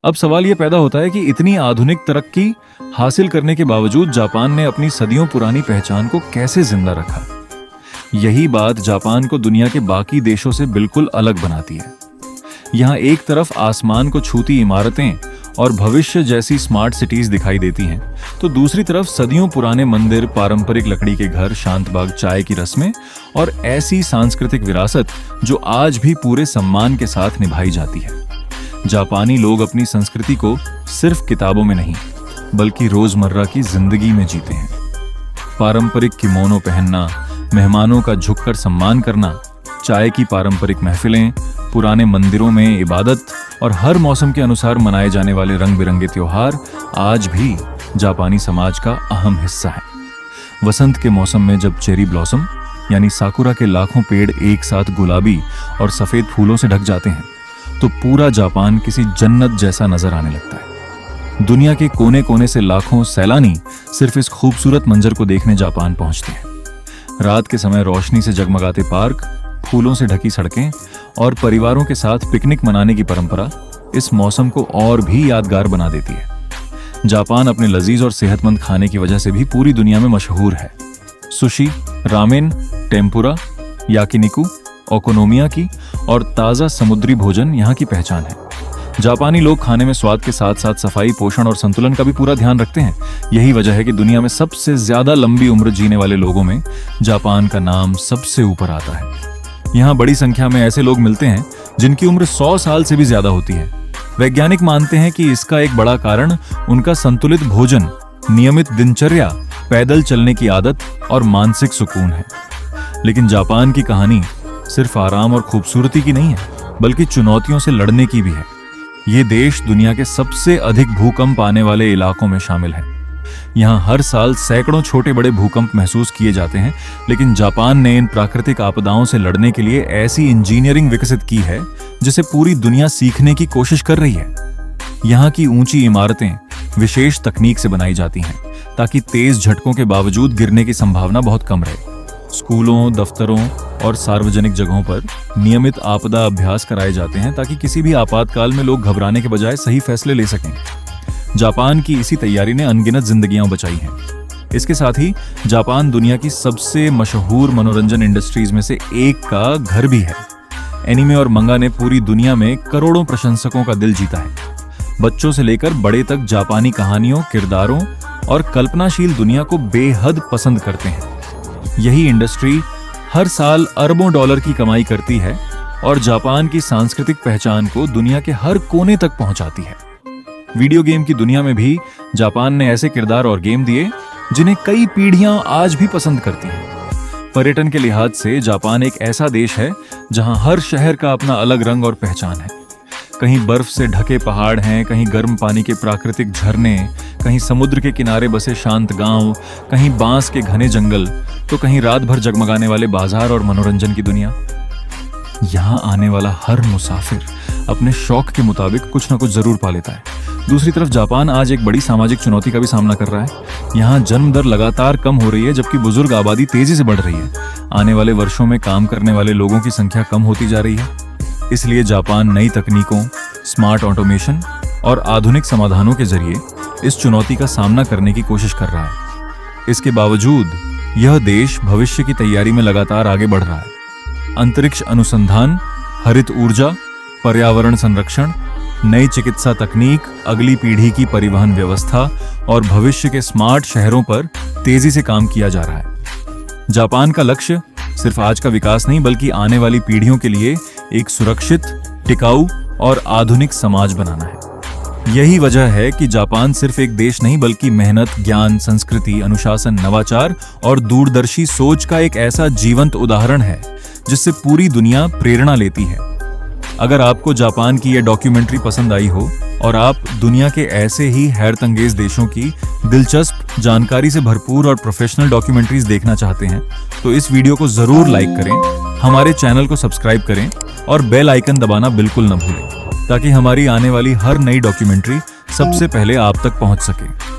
अब सवाल यह पैदा होता है कि इतनी आधुनिक तरक्की हासिल करने के बावजूद जापान ने अपनी सदियों पुरानी पहचान को कैसे जिंदा रखा। यही बात जापान को दुनिया के बाकी देशों से बिल्कुल अलग बनाती है। यहाँ एक तरफ आसमान को छूती इमारतें और भविष्य जैसी स्मार्ट सिटीज दिखाई देती हैं, तो दूसरी तरफ सदियों पुराने मंदिर, पारंपरिक लकड़ी के घर, शांत बाग, चाय की रस्में और ऐसी सांस्कृतिक विरासत जो आज भी पूरे सम्मान के साथ निभाई जाती है। जापानी लोग अपनी संस्कृति को सिर्फ किताबों में नहीं बल्कि रोजमर्रा की जिंदगी में जीते हैं। पारंपरिक किमोनो पहनना, मेहमानों का झुककर सम्मान करना, चाय की पारंपरिक महफिलें, पुराने मंदिरों में इबादत और हर मौसम के अनुसार मनाए जाने वाले रंग बिरंगे त्योहार आज भी जापानी समाज का अहम हिस्सा है। वसंत के मौसम में जब चेरी ब्लॉसम यानी साकुरा के लाखों पेड़ एक साथ गुलाबी और सफेद फूलों से ढक जाते हैं, तो पूरा जापान किसी जन्नत जैसा नजर आने लगता है। दुनिया के कोने कोने से लाखों सैलानी सिर्फ इस खूबसूरत मंजर को देखने जापान पहुंचते हैं। रात के समय रोशनी से जगमगाते पार्क, फूलों से ढकी सड़कें और परिवारों के साथ पिकनिक मनाने की परंपरा इस मौसम को और भी यादगार बना देती है। जापान अपने लजीज और सेहतमंद खाने की वजह से भी पूरी दुनिया में मशहूर है। सुशी, रामेन, टेम्पुरा, याकिनिकु, ओकोनोमियाकी और ताज़ा समुद्री भोजन यहाँ की पहचान है। जापानी लोग खाने में स्वाद के साथ साथ सफाई, पोषण और संतुलन का भी पूरा ध्यान रखते हैं। यही वजह है कि दुनिया में सबसे ज्यादा लंबी उम्र जीने वाले लोगों में जापान का नाम सबसे ऊपर आता है। यहाँ बड़ी संख्या में ऐसे लोग मिलते हैं जिनकी उम्र 100 साल से भी ज्यादा होती है। वैज्ञानिक मानते हैं कि इसका एक बड़ा कारण उनका संतुलित भोजन, नियमित दिनचर्या, पैदल चलने की आदत और मानसिक सुकून है। लेकिन जापान की कहानी सिर्फ आराम और खूबसूरती की नहीं है, बल्कि चुनौतियों से लड़ने की भी है। ये देश दुनिया के सबसे अधिक भूकंप आने वाले इलाकों में शामिल है। यहाँ हर साल सैकड़ों छोटे बड़े भूकंप महसूस किए जाते हैं, लेकिन जापान ने इन प्राकृतिक आपदाओं से लड़ने के लिए ऐसी इंजीनियरिंग विकसित की है जिसे पूरी दुनिया सीखने की कोशिश कर रही है। यहाँ की ऊंची इमारतें विशेष तकनीक से बनाई जाती हैं ताकि तेज झटकों के बावजूद गिरने की संभावना बहुत कम रहे। स्कूलों, दफ्तरों और सार्वजनिक जगहों पर नियमित आपदा अभ्यास कराए जाते हैं ताकि किसी भी आपातकाल में लोग घबराने के बजाय सही फैसले ले सकें। जापान की इसी तैयारी ने अनगिनत जिंदगियां बचाई हैं। इसके साथ ही जापान दुनिया की सबसे मशहूर मनोरंजन इंडस्ट्रीज में से एक का घर भी है। एनीमे और मंगा ने पूरी दुनिया में करोड़ों प्रशंसकों का दिल जीता है। बच्चों से लेकर बड़े तक जापानी कहानियों, किरदारों और कल्पनाशील दुनिया को बेहद पसंद करते हैं। यही इंडस्ट्री हर साल अरबों डॉलर की कमाई करती है और जापान की सांस्कृतिक पहचान को दुनिया के हर कोने तक पहुंचाती है। वीडियो गेम की दुनिया में भी जापान ने ऐसे किरदार और गेम दिए जिन्हें कई पीढ़ियां आज भी पसंद करती हैं। पर्यटन के लिहाज से जापान एक ऐसा देश है जहां हर शहर का अपना अलग रंग और पहचान है। कहीं बर्फ से ढके पहाड़ हैं, कहीं गर्म पानी के प्राकृतिक झरने, कहीं समुद्र के किनारे बसे शांत गांव, कहीं बांस के घने जंगल, तो कहीं रात भर जगमगाने वाले बाजार और मनोरंजन की दुनिया। यहाँ आने वाला हर मुसाफिर अपने शौक के मुताबिक कुछ ना कुछ जरूर पा लेता है। दूसरी तरफ जापान आज एक बड़ी सामाजिक चुनौती का भी सामना कर रहा है। यहाँ जन्म दर लगातार कम हो रही है, जबकि बुजुर्ग आबादी तेजी से बढ़ रही है। आने वाले वर्षों में काम करने वाले लोगों की संख्या कम होती जा रही है। इसलिए जापान नई तकनीकों, स्मार्ट ऑटोमेशन और आधुनिक समाधानों के जरिए इस चुनौती का सामना करने की कोशिश कर रहा है। इसके बावजूद यह देश भविष्य की तैयारी में लगातार आगे बढ़ रहा है। अंतरिक्ष अनुसंधान, हरित ऊर्जा, पर्यावरण संरक्षण, नई चिकित्सा तकनीक, अगली पीढ़ी की परिवहन व्यवस्था और भविष्य के स्मार्ट शहरों पर तेजी से काम किया जा रहा है। जापान का लक्ष्य सिर्फ आज का विकास नहीं, बल्कि आने वाली पीढ़ियों के लिए एक सुरक्षित, टिकाऊ और आधुनिक समाज बनाना है। यही वजह है कि जापान सिर्फ एक देश नहीं, बल्कि मेहनत, ज्ञान, संस्कृति, अनुशासन, नवाचार और दूरदर्शी सोच का एक ऐसा जीवंत उदाहरण है जिससे पूरी दुनिया प्रेरणा लेती है। अगर आपको जापान की यह डॉक्यूमेंट्री पसंद आई हो और आप दुनिया के ऐसे ही हैरतअंगेज देशों की दिलचस्प, जानकारी से भरपूर और प्रोफेशनल डॉक्यूमेंट्रीज देखना चाहते हैं, तो इस वीडियो को जरूर लाइक करें, हमारे चैनल को सब्सक्राइब करें और बेल आइकन दबाना बिल्कुल न भूलें, ताकि हमारी आने वाली हर नई डॉक्यूमेंट्री सबसे पहले आप तक पहुंच सके।